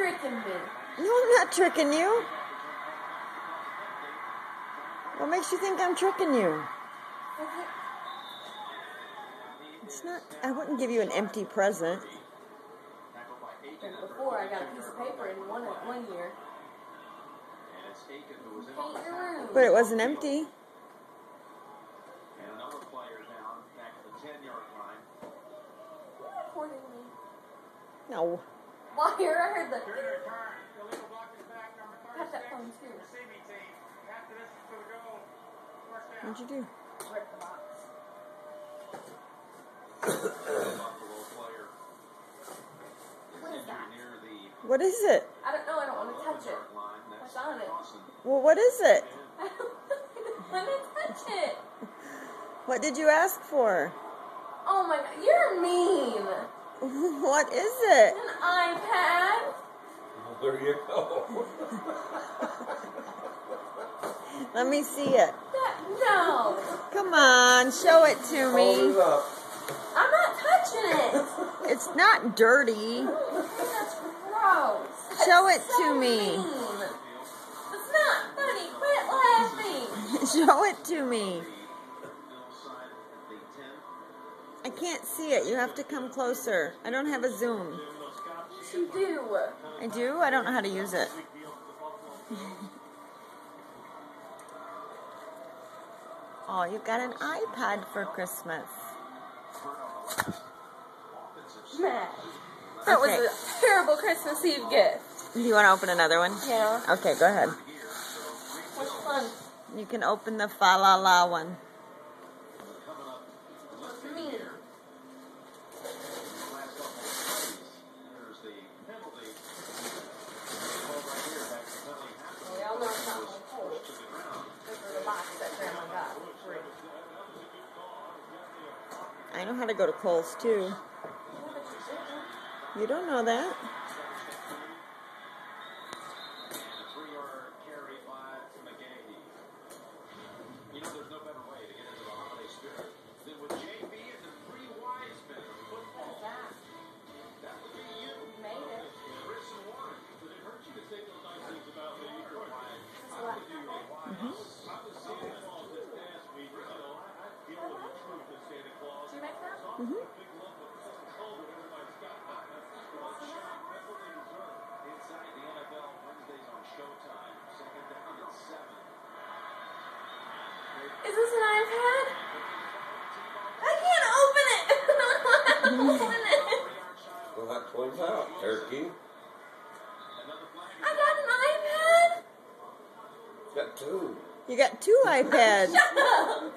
tricking me. No, I'm not tricking you. What makes you think I'm tricking you? It's not. I wouldn't give you an empty present. And before, I got a piece of paper in one year. Paint your room. But it wasn't empty. And another player down back at the 10-yard line. You're recording me. No. Liar, I heard the... Got that phone too. What'd you do? Rip the box. What is that? What is it? I don't know, I don't want to touch it. What's on it? Well, what is it? I don't want to touch it. What did you ask for? Oh my god, you're mean. What is it? An iPad? Well, there you go. Let me see it. No. Come on, show it to me. Hold it up. I'm not touching it. It's not dirty. That's gross. Show That's it so to me. mean. It's not funny. Quit laughing. Show it to me. I can't see it. You have to come closer. I don't have a zoom. Yes, you do. I do? I don't know how to use it. Oh, you got an iPad for Christmas. Matt, that was Okay. a terrible Christmas Eve gift. Do you want to open another one? Yeah. Okay, go ahead. Which one? You can open the Fa La La one. Me. We all know it's not my fault. This is a box that Grandma got for free. I know how to go to Kohl's too. You don't know that. You know, there's no better way to get into the holiday spirit than with JB and the three wise men of football. That would be you. Made it. Chris and Warren. Did it hurt you to say those nice things about me? I would do a wise. I was Santa Claus this past week, so I deal with the truth of Santa Claus. Did you make that? Mm-hmm. Big lump of cold that everybody's got. That's what they deserve. Inside the NFL, Wednesdays on Showtime. Second down and 7. Is this an iPad? I can't open it. I don't want to open it. Well, that points out, turkey. I got an iPad. Got two. You got two iPads. Shut up.